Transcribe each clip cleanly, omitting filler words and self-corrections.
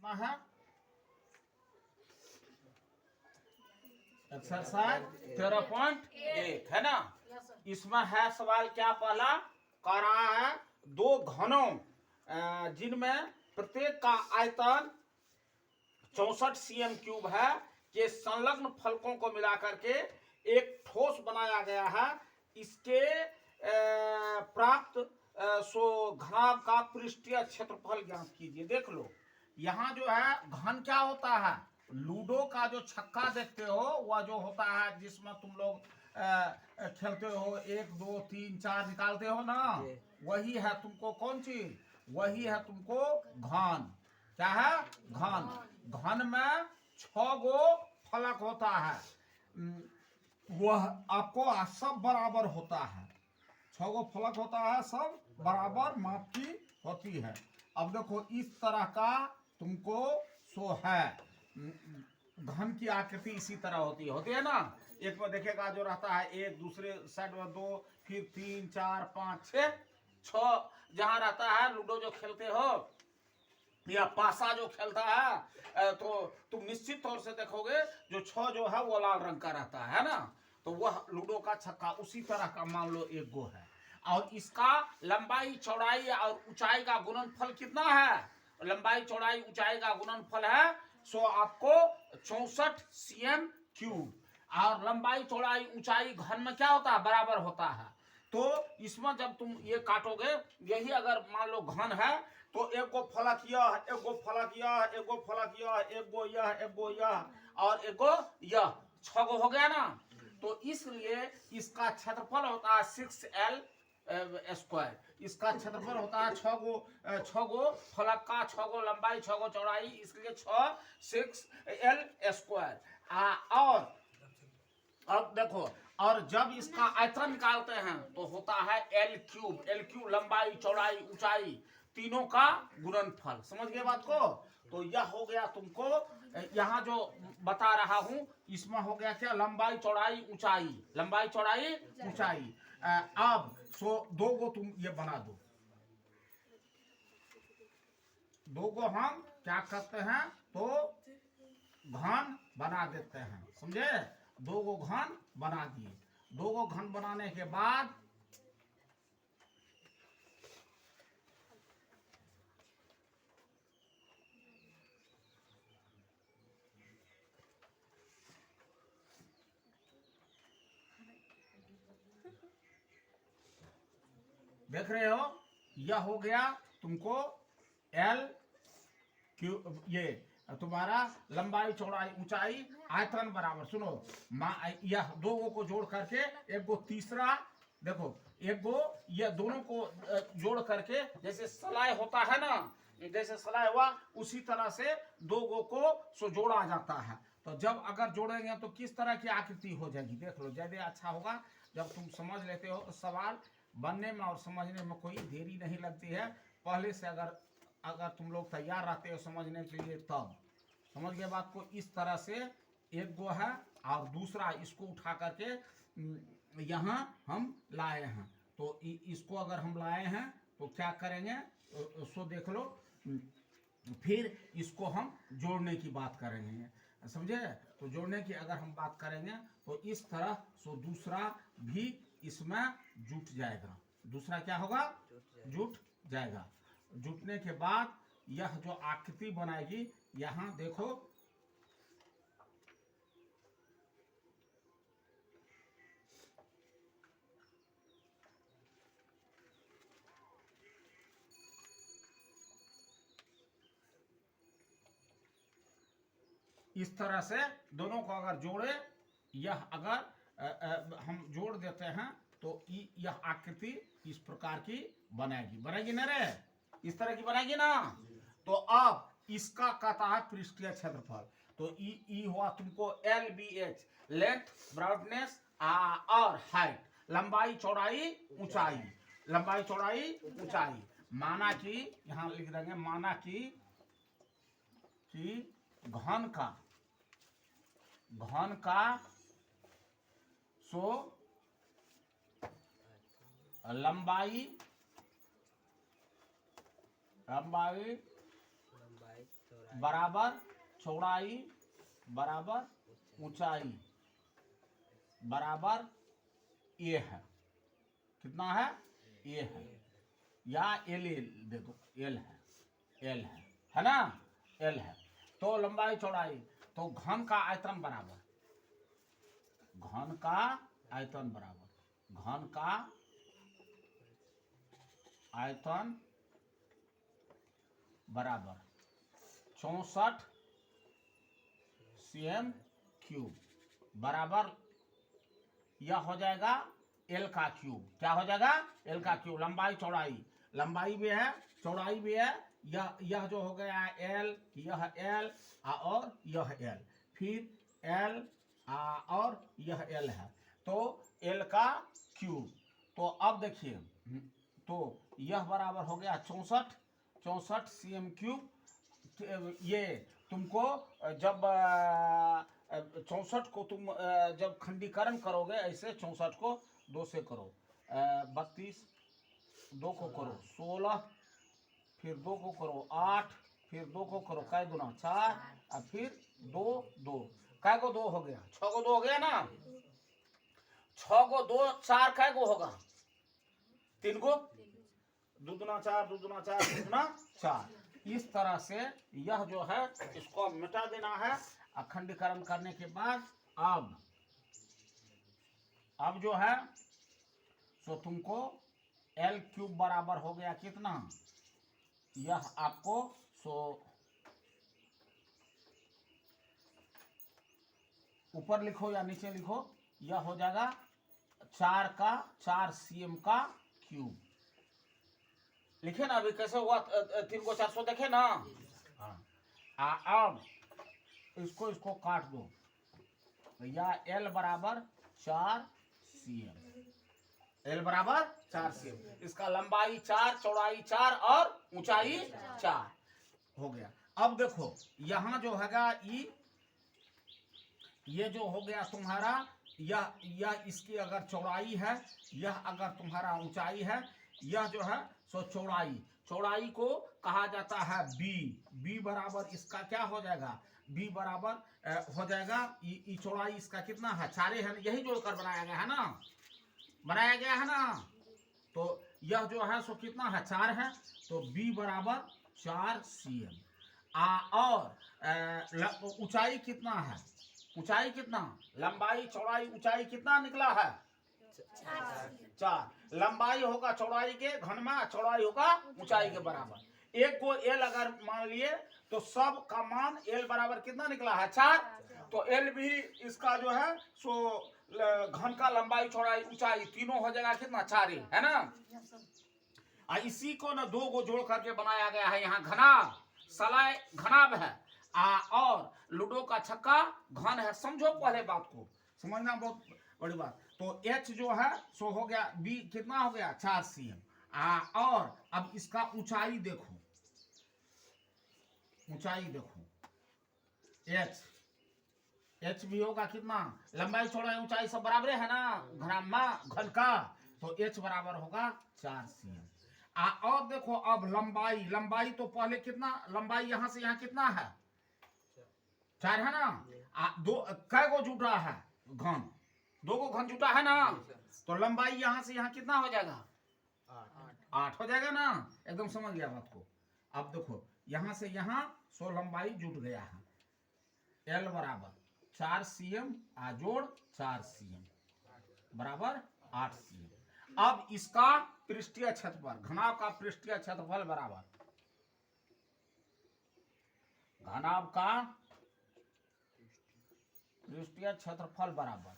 कितना है? एक्सरसाइज 13.1 है ना। इसमें है सवाल क्या, पहला कह रहा है दो घनों जिनमें प्रत्येक का आयतन 64 cm क्यूब है के संलग्न फलकों को मिलाकर के एक ठोस बनाया गया है। इसके प्राप्त सो घनाभ का पृष्ठीय क्षेत्रफल ज्ञात कीजिए। देख लो यहाँ जो है घन क्या होता है, लूडो का जो छक्का देखते हो वह जो होता है जिसमें तुम लोग खेलते हो 1 2 3 4 निकालते हो ना, वही है तुमको कौन चीज, वही है तुमको घन। क्या है? घन। घन में 6 गो फलक होता है, वह आपको सब बराबर होता है। 6 गो फलक होता है, सब बराबर माप की होती है। अब देखो इस तरह का तुमको सो है, घन की आकृति इसी तरह होती है ना। एक में देखेगा जो रहता है एक, दूसरे साइड में 2, फिर 3 4 5 6 जहां रहता है। लूडो जो खेलते हो या पासा जो खेलता है तो तुम निश्चित तौर से देखोगे जो 6 जो है वो लाल रंग का रहता है ना। तो वह लूडो का छक्का उसी तरह का मान लो एक गो है। और इसका लंबाई चौड़ाई और ऊंचाई का गुणनफल कितना है? लंबाई चौड़ाई ऊंचाई का गुणनफल है सो आपको 64 cm क्यूब। और लंबाई चौड़ाई ऊंचाई घन में क्या होता है, बराबर होता है। तो इसमें जब तुम ये काटोगे, यही अगर मान लो घन है तो एक गो फलक यह, एक गो फलक यह, एक गो फलक यह, एक गो यह, एक गो यह और एक गो यह, 6 गो हो गया ना। तो इसलिए इसका क्षेत्रफल होता है 6L स्क्वायर। इसका क्षेत्रफल होता है 6 गो फलक का, 6 गो लंबाई, 6 गो चौड़ाई, इसलिए 6L स्क्वायर। और अब देखो, और जब इसका आयतन निकालते हैं तो होता है L क्यूब। L क्यूब लंबाई चौड़ाई ऊंचाई तीनों का गुणनफल। समझ गए बात को? तो यह हो गया तुमको यहाँ जो बता रहा हूं, इसमें हो गया क्या, लंबाई चौड़ाई ऊंचाई, लंबाई चौड़ाई ऊंचाई। अब सो 2 गो तुम ये बना दो, 2 गो हम क्या करते हैं तो घन बना देते हैं। समझे? 2 गो घन बना दिए। 2 गो घन बनाने के बाद देख रहे हो, यह हो गया तुमको L क्यूब, ये तुम्हारा लंबाई चौड़ाई ऊंचाई आयतन बराबर। सुनो, यह 2 गो को जोड़ करके एक गो तीसरा, देखो एक गो ये दोनों को जोड़ करके जैसे सलाई होता है ना, जैसे सलाई हुआ उसी तरह से 2 गो को सो जोड़ा जाता है। तो जब अगर जोड़ेंगे तो किस तरह की आकृति हो जाएगी, देख लो। ज्यादा अच्छा होगा जब तुम समझ लेते हो। सवाल बनने में और समझने में कोई देरी नहीं लगती है। पहले से अगर तुम लोग तैयार रहते हो समझने के लिए, तब समझ गए बात को। इस तरह से एक गो है और दूसरा इसको उठा करके यहाँ हम लाए हैं। तो इसको अगर हम लाए हैं तो क्या करेंगे सो देख लो। फिर इसको हम जोड़ने की बात करेंगे, समझे? तो जोड़ने की अगर हम बात करेंगे तो इस तरह सो दूसरा भी इसमें जुट जाएगा। दूसरा क्या होगा? जुट जाएगा। जुटने के बाद यह जो आकृति बनाएगी, यहां देखो इस तरह से दोनों को अगर जोड़े, यह अगर हम जोड़ देते हैं तो यह आकृति इस प्रकार की बनेगी ना रे? इस तरह की बनेगी ना। तो अब इसका कहता है पृष्ठीय क्षेत्रफल। तो ई हुआ तुमको LBH, लेंथ, ब्रॉडनेस और हाइट, लंबाई चौड़ाई ऊंचाई, लंबाई चौड़ाई ऊंचाई। माना कि यहां लिख देंगे, माना कि घन का सो लंबाई बराबर चौड़ाई बराबर ऊंचाई बराबर ए है। कितना है? ए है, या एल दे दो, एल है ना, एल है। तो लंबाई चौड़ाई, तो घन का आयतन बराबर, घन का आयतन बराबर, घन का आयतन बराबर 64 cm क्यूब बराबर, यह हो जाएगा एल का क्यूब। क्या हो जाएगा? एल का क्यूब। लंबाई चौड़ाई, लंबाई भी है चौड़ाई भी है, यह जो हो गया एल, यह एल और यह एल, फिर एल और यह एल है, तो एल का क्यूब। तो अब देखिए, तो यह बराबर हो गया 64 cm क्यूब। ये तुमको जब 64 को तुम जब खंडीकरण करोगे, ऐसे 64 को 2 से करो, 32, 2 को करो 16, फिर 2 को करो 8, फिर 2 को करो कै गुना 4, और फिर 2 2, कै को 2 हो गया? 6 को 2 हो गया ना। 6 को 2 4 कै को होगा? 3 को 2 दूना 4, 2 दूना 4, 2 दूना 4। इस तरह से यह जो है इसको मिटा देना है अखंडीकरण करने के बाद। अब जो है सो तुमको एल क्यूब बराबर हो गया कितना? यह आपको सो ऊपर लिखो या नीचे लिखो, यह हो जाएगा 4 cm का क्यूब। लिखे ना अभी कैसे हुआ? 3 को 400 देखे ना। हाँ, अब इसको काट दो, या एल बराबर 4 cm, एल बराबर 4 cm। इसका लंबाई 4, चौड़ाई 4 और ऊंचाई 4 हो गया। अब देखो यहां जो हैगा ये जो हो गया तुम्हारा, यह इसकी अगर चौड़ाई है, यह अगर तुम्हारा ऊंचाई है, यह जो है सो चौड़ाई को कहा जाता है बी बराबर इसका क्या हो जाएगा? बी बराबर हो जाएगा, चौड़ाई इसका कितना है? 4 है, यही जोड़कर बनाया गया है ना। तो यह जो है सो कितना है? 4 है, तो बी बराबर 4 cm। और ऊंचाई कितना है? ऊंचाई कितना? लंबाई चौड़ाई ऊंचाई कितना निकला है? 4। लंबाई होगा चौड़ाई के घन में, चौड़ाई होगा ऊंचाई के बराबर। एक को एल अगर मान लिए तो सब का मान एल बराबर कितना निकला है? 4। तो एल भी इसका जो है सो घन का लंबाई चौड़ाई ऊंचाई तीनों हो जाएगा कितना? 4 है ना। इसी को ना 2 को जोड़ करके बनाया गया है। यहाँ घनाभ सलाय घनाभ है, और लूडो का छक्का घन है। समझो पहले बात को, समझना बहुत बड़ी बात। तो H जो है सो हो गया, B कितना हो गया? 4 cm। और अब इसका ऊंचाई देखो, H भी होगा कितना? लंबाई चौड़ाई ऊंचाई सब बराबर है ना घन का, तो H बराबर होगा 4 cm। और देखो अब लंबाई तो पहले कितना? लंबाई यहां से यहां कितना है? 4 है ना। 2 कै को जुटा है? घन, 2 को घन जुटा है ना। तो लंबाई यहां से यहां कितना हो जाएगा? 8 हो जाएगा ना। एकदम समझ गया बात को। अब देखो यहां से यहां सो लंबाई जुट गया है। एल बराबर 4 cm जोड़ 4 cm बराबर 8 cm। अब इसका पृष्ठीय क्षेत्रफल, घनाभ का पृष्ठीय क्षेत्रफल बराबर, घनाभ का पृष्ठीय क्षेत्रफल बराबर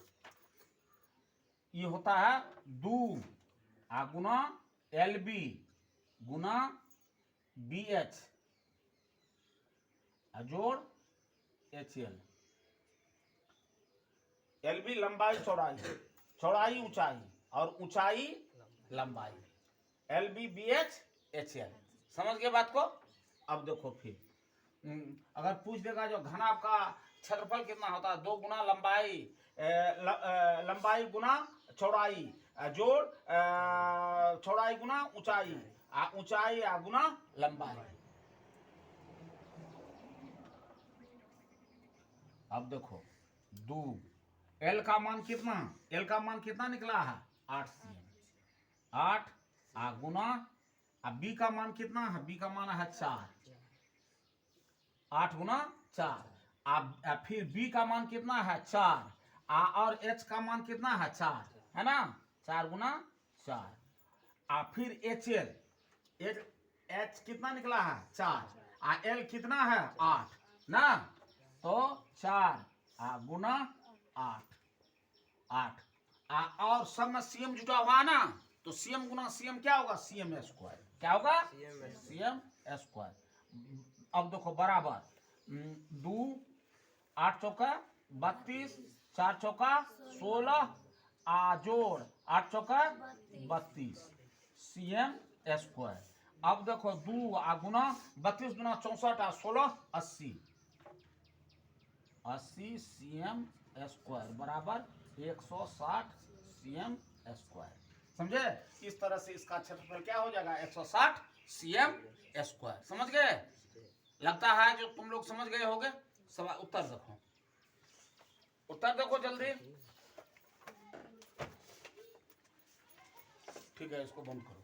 ये होता है 2 गुना LB गुना BH जोड़ HL। LB लंबाई चौड़ाई ऊंचाई, और ऊंचाई लंबाई, LB BH HL। समझ गए बात को? अब देखो फिर अगर पूछ देगा जो घनाभ का क्षेत्रफल कितना होता है? 2 गुना लंबाई गुना चौड़ाई जोड़ चौड़ाई गुना ऊंचाई, ऊंचाई गुना लंबाई। अब देखो दो, एल का मान कितना, एल का मान कितना निकला है 8 cm, 8 गुना, अब बी का मान कितना है, बी का मान है 4, 8 गुना 4, अब फिर बी का मान कितना है 4, और एच का मान कितना है 4, है ना, 4 गुना 4, फिर एच एल, एच कितना निकला है 4, एल कितना है 8 ना, तो 4 गुना 8, 8 और सब में सीएम जुटा हुआ ना, तो सीएम गुना सीएम क्या होगा, सीएम स्क्वायर, क्या होगा सीएम स्क्वायर। अब देखो बराबर 2 8 चौका 32, 4 चौका 16, जोड़ 8 चौका 32 सीएम स्क्वायर। अब देखो 2 गुना 32 गुना 64 16 80, 80 सीएम स्क्वायर बराबर 160 सीएम स्क्वायर। समझे, इस तरह से इसका क्षेत्रफल क्या हो जाएगा 160 सीएम स्क्वायर। समझ गए, लगता है जो तुम लोग समझ गए होगे। सवाल उत्तर देखो, उत्तर देखो जल्दी। ठीक है, इसको बंद करो।